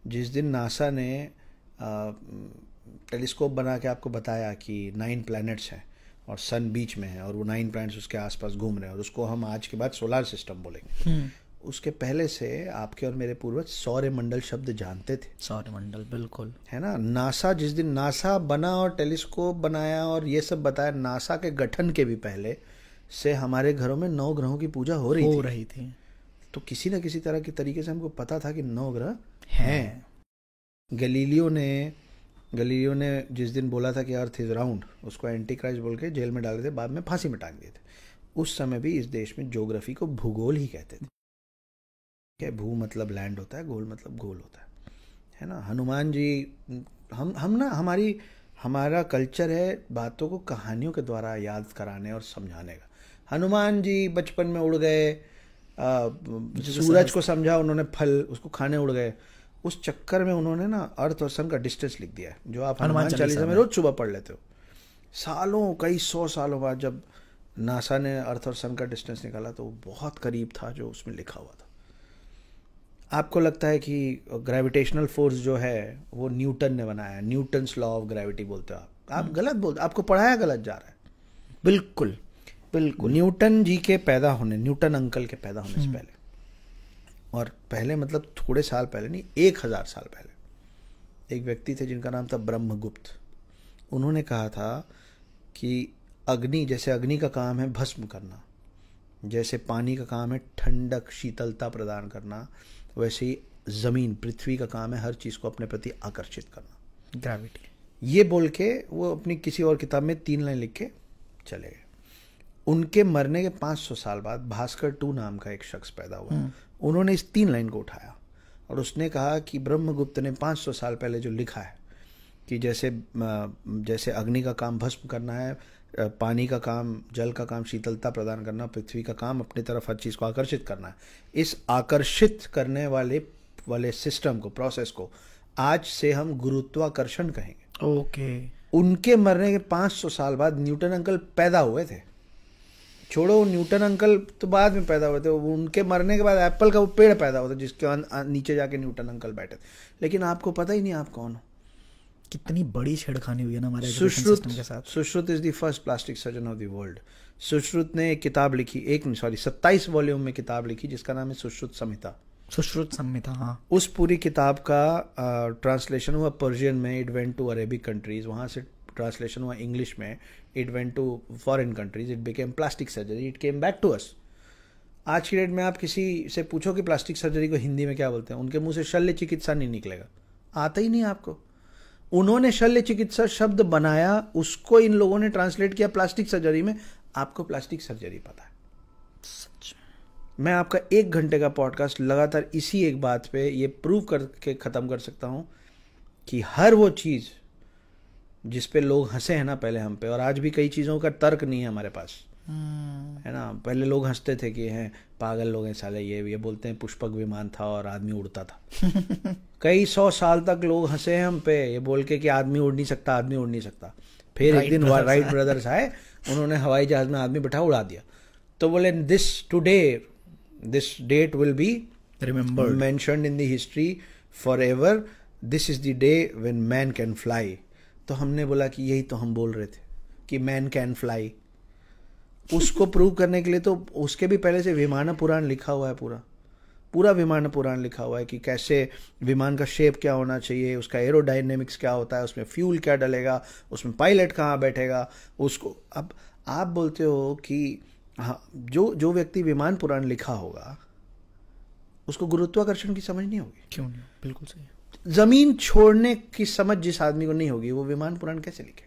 जिस दिन नासा ने टेलीस्कोप बना के आपको बताया कि 9 प्लैनेट्स हैं और सन बीच में है और वो 9 प्लैनेट्स उसके आसपास घूम रहे हैं और उसको हम आज के बाद सोलर सिस्टम बोलेंगे, उसके पहले से आपके और मेरे पूर्वज सौरमंडल शब्द जानते थे। सौरमंडल, बिल्कुल, है ना। नासा, जिस दिन नासा बना और टेलीस्कोप बनाया और ये सब बताया, नासा के गठन के भी पहले से हमारे घरों में 9 ग्रहों की पूजा हो रही थी। तो किसी न किसी तरह की तरीके से हमको पता था कि 9 ग्रह हैं। गैलीलियो ने जिस दिन बोला था कि अर्थ इज राउंड, उसको एंटी क्राइस्ट बोल के जेल में डाले थे, बाद में फांसी में टांग दिए थे। उस समय भी इस देश में ज्योग्राफी को भूगोल ही कहते थे। क्या भू मतलब लैंड होता है, गोल मतलब गोल होता है ना। हनुमान जी, हम ना हमारा कल्चर है बातों को कहानियों के द्वारा याद कराने और समझाने का। हनुमान जी बचपन में उड़ गए, सूरज को समझा उन्होंने फल, उसको खाने उड़ गए। उस चक्कर में उन्होंने ना अर्थ और सन का डिस्टेंस लिख दिया है, जो आप हनुमान चालीसा में रोज सुबह पढ़ लेते हो। सालों, कई 100 सालों बाद जब नासा ने अर्थ और सन का डिस्टेंस निकाला तो वो बहुत करीब था जो उसमें लिखा हुआ था। आपको लगता है कि ग्रेविटेशनल फोर्स जो है वो न्यूटन ने बनाया, न्यूटन्स लॉ ऑफ ग्रेविटी बोलते हो आप गलत बोलते, आपको पढ़ाया गलत जा रहा है। बिल्कुल न्यूटन जी के पैदा होने, न्यूटन अंकल के पैदा होने से पहले, और पहले मतलब थोड़े साल पहले नहीं, 1000 साल पहले एक व्यक्ति थे जिनका नाम था ब्रह्मगुप्त। उन्होंने कहा था कि अग्नि, जैसे अग्नि का काम है भस्म करना, जैसे पानी का काम है ठंडक शीतलता प्रदान करना, वैसे ही जमीन, पृथ्वी का काम है हर चीज को अपने प्रति आकर्षित करना, ग्रेविटी। ये बोल के वो अपनी किसी और किताब में 3 लाइन लिख के चले गए। उनके मरने के 500 साल बाद भास्कर 2 नाम का एक शख्स पैदा हुआ। उन्होंने इस 3 लाइन को उठाया और उसने कहा कि ब्रह्मगुप्त ने 500 साल पहले जो लिखा है कि जैसे अग्नि का काम भस्म करना है, पानी का काम, जल का काम शीतलता प्रदान करना, पृथ्वी का काम अपनी तरफ हर चीज को आकर्षित करना है। इस आकर्षित करने वाले सिस्टम को, प्रोसेस को आज से हम गुरुत्वाकर्षण कहेंगे। ओके। उनके मरने के 500 साल बाद न्यूटन अंकल पैदा हुए थे। छोड़ो, न्यूटन अंकल तो बाद में पैदा हुए थे, उनके मरने के बाद एप्पल का वो पेड़ पैदा हुआ था जिसके नीचे जाके न्यूटन अंकल बैठे थे। लेकिन आपको पता ही नहीं आप कौन हो। कितनी बड़ी छेड़खानी हुई है ना हमारे एजुकेशन सिस्टम के साथ। Sushruta is the first plastic surgeon of the world. Sushruta ने एक किताब लिखी, 27 वॉल्यूम में किताब लिखी जिसका नाम है सुश्रुत संहिता। सुश्रुत संहिता, हाँ। उस पूरी किताब का ट्रांसलेशन हुआ पर्शियन में, it went to Arabic countries, वहां से ट्रांसलेशन हुआ इंग्लिश में, it went to foreign countries, it became plastic surgery, it came back to us. आज की डेट में आप किसी से पूछो कि प्लास्टिक सर्जरी को हिंदी में क्या बोलते हैं, उनके मुंह से शल्य चिकित्सा नहीं निकलेगा, आता ही नहीं आपको। उन्होंने शल्य चिकित्सा शब्द बनाया, उसको इन लोगों ने ट्रांसलेट किया प्लास्टिक सर्जरी में, आपको प्लास्टिक सर्जरी पता है। सच। मैं आपका 1 घंटे का पॉडकास्ट लगातार इसी एक बात पे ये प्रूव करके ख़त्म कर सकता हूँ कि हर वो चीज़ जिस पे लोग हंसे हैं ना पहले हम पे, और आज भी कई चीज़ों का तर्क नहीं है हमारे पास, है ना। पहले लोग हंसते थे कि हैं पागल लोग हैं साले, ये बोलते हैं पुष्पक विमान था और आदमी उड़ता था। कई 100 साल तक लोग हंसे हैं हम पे ये बोल के कि आदमी उड़ नहीं सकता, आदमी उड़ नहीं सकता। फिर एक दिन राइट ब्रदर्स आए, उन्होंने हवाई जहाज में आदमी बैठा उड़ा दिया। तो बोले this date will be remembered, mentioned in the history forever, this is the day when man can fly. तो हमने बोला कि यही तो हम बोल रहे थे कि मैन कैन फ्लाई। उसको प्रूव करने के लिए तो उसके भी पहले से विमान पुराण लिखा हुआ है, पूरा विमान पुराण लिखा हुआ है कि कैसे विमान का शेप क्या होना चाहिए, उसका एरोडायनेमिक्स क्या होता है, उसमें फ्यूल क्या डलेगा, उसमें पायलट कहाँ बैठेगा उसको। अब आप बोलते हो कि हाँ, जो व्यक्ति विमान पुराण लिखा होगा उसको गुरुत्वाकर्षण की समझ नहीं होगी। क्यों नहीं, बिल्कुल सही। जमीन छोड़ने की समझ जिस आदमी को नहीं होगी वो विमान पुराण कैसे लिखे।